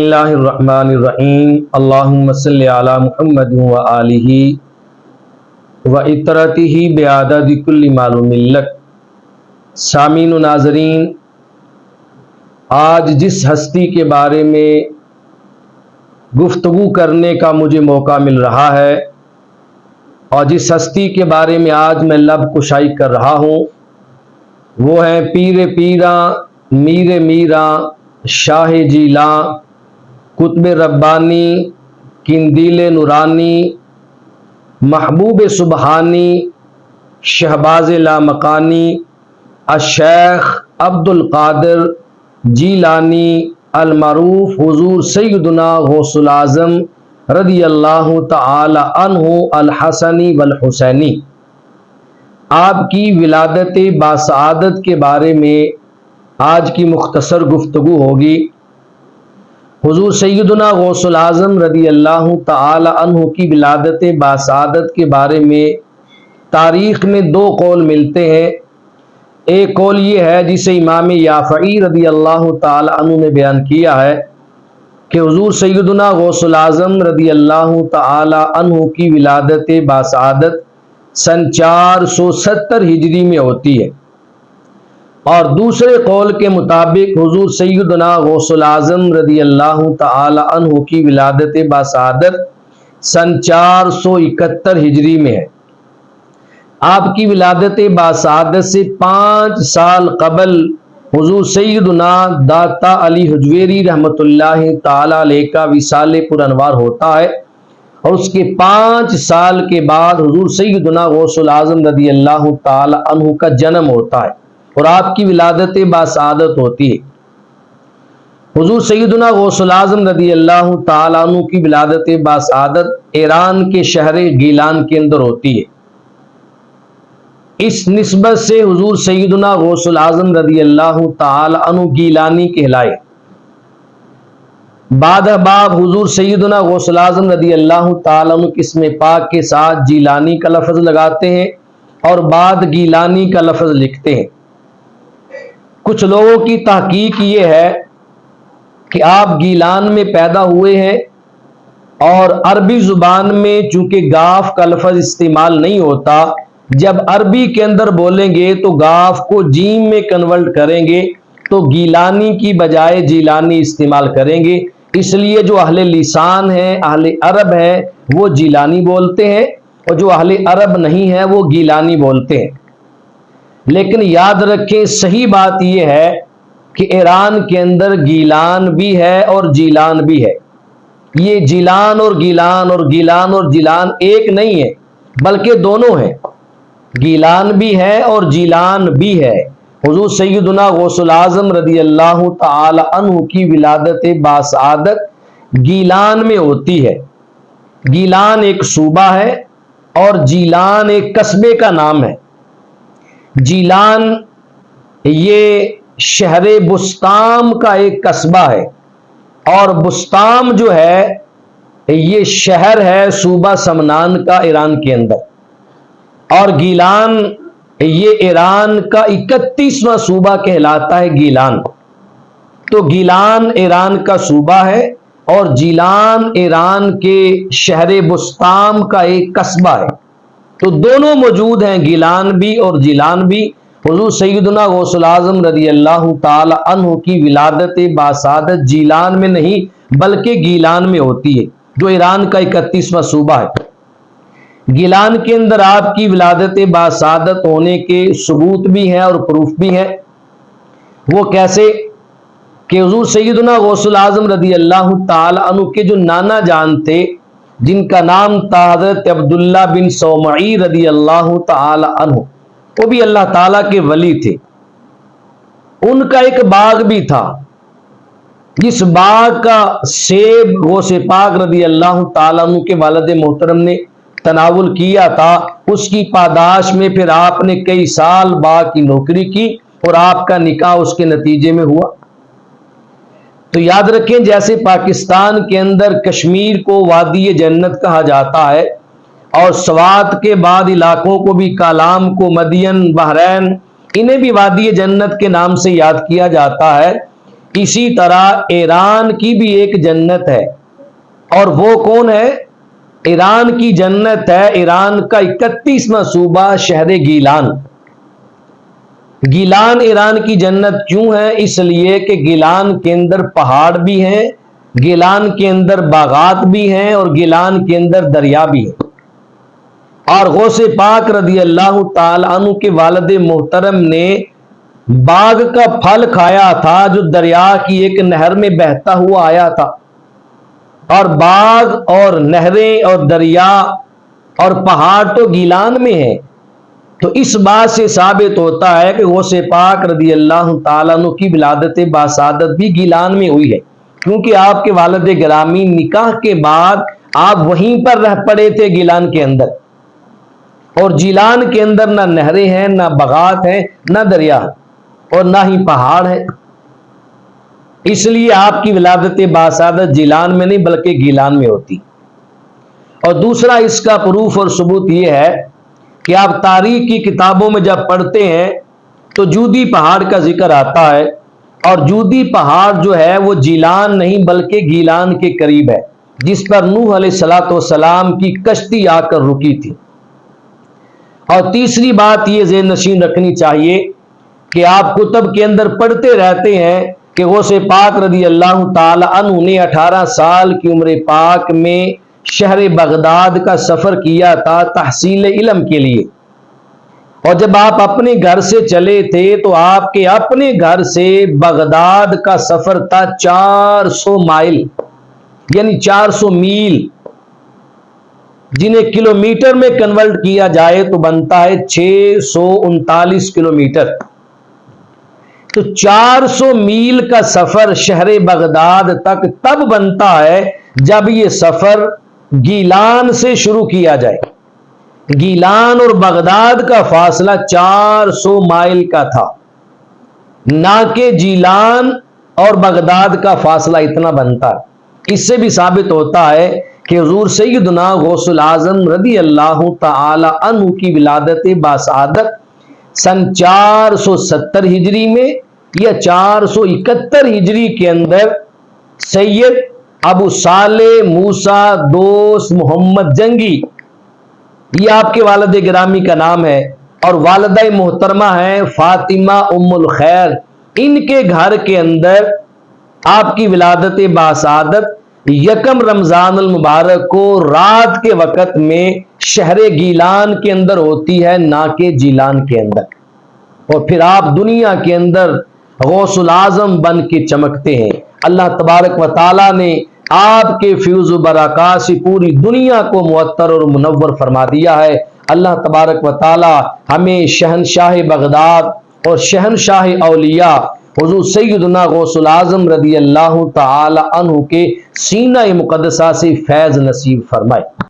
اللہ الرحمن الرحیم اللہم صلی علی محمد و آلہ و اطرتہ بعدد کل معلوم لک۔ سامعین و ناظرین، آج جس ہستی کے بارے میں گفتگو کرنے کا مجھے موقع مل رہا ہے اور جس ہستی کے بارے میں آج میں لب کشائی کر رہا ہوں وہ ہیں پیر پیراں، میر میراں، شاہ جیلاں، قطب ربانی، قندیل نورانی، محبوب سبحانی، شہباز لامکانی، الشیخ عبد القادر جیلانی المعروف حضور سیدنا غوث العظم رضی اللہ تعالی عنہ الحسنی والحسینی۔ آپ کی ولادت باسعادت کے بارے میں آج کی مختصر گفتگو ہوگی۔ حضور سیدنا غوث العظم رضی اللہ تعالی عنہ کی ولادت باسعادت کے بارے میں تاریخ میں دو قول ملتے ہیں۔ ایک قول یہ ہے جسے امام یافعی رضی اللہ تعالی عنہ نے بیان کیا ہے کہ حضور سیدنا غوث العظم رضی اللہ تعالی عنہ کی ولادت باسعادت سن 470 ہجری میں ہوتی ہے، اور دوسرے قول کے مطابق حضور سیدنا غوث العظم رضی اللہ تعالی عنہ کی ولادت باسعادت سن 471 ہجری میں ہے۔ آپ کی ولادت باسعادت سے 5 سال قبل حضور سیدنا داتا علی حجویری رحمۃ اللہ تعالی علیہ کا وصال پر انوار ہوتا ہے، اور اس کے 5 سال کے بعد حضور سیدنا غوث العظم رضی اللہ تعالی عنہ کا جنم ہوتا ہے اور آپ کی ولادت باسعادت ہوتی ہے۔ حضور سیدنا غوث العظم رضی اللہ تعالی عنہ کی ولادت باسعادت ایران کے شہر گیلان کے اندر ہوتی ہے۔ اس نسبت سے حضور سیدنا غوث العظم رضی اللہ تعالی عنہ گیلانی کہلائے۔ بعد باب حضور سیدنا غوث العظم رضی اللہ تعالی عنہ کے اسم پاک کے ساتھ جیلانی کا لفظ لگاتے ہیں اور بعد گیلانی کا لفظ لکھتے ہیں۔ کچھ لوگوں کی تحقیق یہ ہے کہ آپ گیلان میں پیدا ہوئے ہیں، اور عربی زبان میں چونکہ گاف کا لفظ استعمال نہیں ہوتا، جب عربی کے اندر بولیں گے تو گاف کو جیم میں کنورٹ کریں گے تو گیلانی کی بجائے جیلانی استعمال کریں گے۔ اس لیے جو اہل لسان ہیں، اہل عرب ہیں، وہ جیلانی بولتے ہیں، اور جو اہل عرب نہیں ہیں وہ گیلانی بولتے ہیں۔ لیکن یاد رکھیں، صحیح بات یہ ہے کہ ایران کے اندر گیلان بھی ہے اور جیلان بھی ہے۔ یہ جیلان اور گیلان اور گیلان اور جیلان ایک نہیں ہے، بلکہ دونوں ہیں، گیلان بھی ہے اور جیلان بھی ہے۔ حضور سیدنا غوث العظم رضی اللہ تعالی عنہ کی ولادت باسعادت گیلان میں ہوتی ہے۔ گیلان ایک صوبہ ہے اور جیلان ایک قصبے کا نام ہے۔ جیلان یہ شہر بستام کا ایک قصبہ ہے، اور بستام جو ہے یہ شہر ہے صوبہ سمنان کا ایران کے اندر، اور گیلان یہ ایران کا 31واں صوبہ کہلاتا ہے گیلان۔ تو گیلان ایران کا صوبہ ہے اور جیلان ایران کے شہر بستام کا ایک قصبہ ہے۔ تو دونوں موجود ہیں، گیلان بھی اور جیلان بھی۔ حضور سیدنا غوث العظم رضی اللہ تعالی عنہ کی ولادت باسعادت جیلان میں نہیں بلکہ گیلان میں ہوتی ہے، جو ایران کا 31واں صوبہ ہے۔ گیلان کے اندر آپ کی ولادت باسعادت ہونے کے ثبوت بھی ہیں اور پروف بھی ہیں۔ وہ کیسے کہ حضور سیدنا غوث العظم رضی اللہ تعالی عنہ کے جو نانا جان تھے، جن کا نام تھا حضرت عبداللہ بن صومعی رضی اللہ تعالی عنہ، وہ بھی اللہ تعالیٰ کے ولی تھے۔ ان کا ایک باغ بھی تھا، جس باغ کا سیب غوث پاک رضی اللہ تعالیٰ عنہ کے والد محترم نے تناول کیا تھا۔ اس کی پاداش میں پھر آپ نے کئی سال باغ کی نوکری کی اور آپ کا نکاح اس کے نتیجے میں ہوا۔ تو یاد رکھیں، جیسے پاکستان کے اندر کشمیر کو وادی جنت کہا جاتا ہے، اور سوات کے بعد علاقوں کو بھی، کالام کو، مدین، بحرین، انہیں بھی وادی جنت کے نام سے یاد کیا جاتا ہے۔ اسی طرح ایران کی بھی ایک جنت ہے، اور وہ کون ہے؟ ایران کی جنت ہے ایران کا 31واں صوبہ شہر گیلان۔ گیلان ایران کی جنت کیوں ہے؟ اس لیے کہ گیلان کے اندر پہاڑ بھی ہیں، گیلان کے اندر باغات بھی ہیں، اور گیلان کے اندر دریا بھی ہے۔ اور غوث پاک رضی اللہ تعالی عنہ کے والد محترم نے باغ کا پھل کھایا تھا جو دریا کی ایک نہر میں بہتا ہوا آیا تھا، اور باغ اور نہریں اور دریا اور پہاڑ تو گیلان میں ہے۔ تو اس بات سے ثابت ہوتا ہے کہ غوث پاک رضی اللہ تعالیٰ عنہ کی ولادت باسعادت بھی گیلان میں ہوئی ہے، کیونکہ آپ کے والد گرامی نکاح کے بعد آپ وہیں پر رہ پڑے تھے گیلان کے اندر، اور جیلان کے اندر نہ نہریں ہیں، نہ باغات ہیں، نہ دریا، اور نہ ہی پہاڑ ہے۔ اس لیے آپ کی ولادت باسعادت جیلان میں نہیں بلکہ گیلان میں ہوتی۔ اور دوسرا اس کا پروف اور ثبوت یہ ہے کہ آپ تاریخ کی کتابوں میں جب پڑھتے ہیں تو جودی پہاڑ کا ذکر آتا ہے، اور جودی پہاڑ جو ہے وہ جیلان نہیں بلکہ گیلان کے قریب ہے، جس پر نوح علیہ السلام کی کشتی آ کر رکی تھی۔ اور تیسری بات یہ ذہن نشین رکھنی چاہیے کہ آپ کتب کے اندر پڑھتے رہتے ہیں کہ غوث پاک رضی اللہ تعالی عنہ نے 18 سال کی عمر پاک میں شہر بغداد کا سفر کیا تھا تحصیل علم کے لیے، اور جب آپ اپنے گھر سے چلے تھے تو آپ کے اپنے گھر سے بغداد کا سفر تھا 400 مائل، یعنی 400 میل، جنہیں کلومیٹر میں کنورٹ کیا جائے تو بنتا ہے 639 کلومیٹر۔ تو 400 میل کا سفر شہر بغداد تک تب بنتا ہے جب یہ سفر گیلان سے شروع کیا جائے۔ گیلان اور بغداد کا فاصلہ 400 مائل کا تھا، نہ کہ جیلان اور بغداد کا فاصلہ اتنا بنتا ہے۔ اس سے بھی ثابت ہوتا ہے کہ حضور سیدنا غوث العظم رضی اللہ تعالی عنہ کی ولادت باسعادت سن 470 ہجری میں یا 471 ہجری کے اندر سید ابو صالح موسیٰ دوست محمد جنگی، یہ آپ کے والد گرامی کا نام ہے، اور والدہ محترمہ ہیں فاطمہ ام الخیر، ان کے گھر کے اندر آپ کی ولادت باسعادت 1 رمضان المبارک کو رات کے وقت میں شہر گیلان کے اندر ہوتی ہے، نہ کہ جیلان کے اندر، اور پھر آپ دنیا کے اندر غوث العظم بن کے چمکتے ہیں۔ اللہ تبارک و تعالیٰ نے آپ کے فیض و برکات سے پوری دنیا کو معطر اور منور فرما دیا ہے۔ اللہ تبارک و تعالیٰ ہمیں شہنشاہ بغداد اور شہنشاہ اولیاء حضور سیدنا غوث العظم رضی اللہ تعالی عنہ کے سینہ مقدسہ سے فیض نصیب فرمائے۔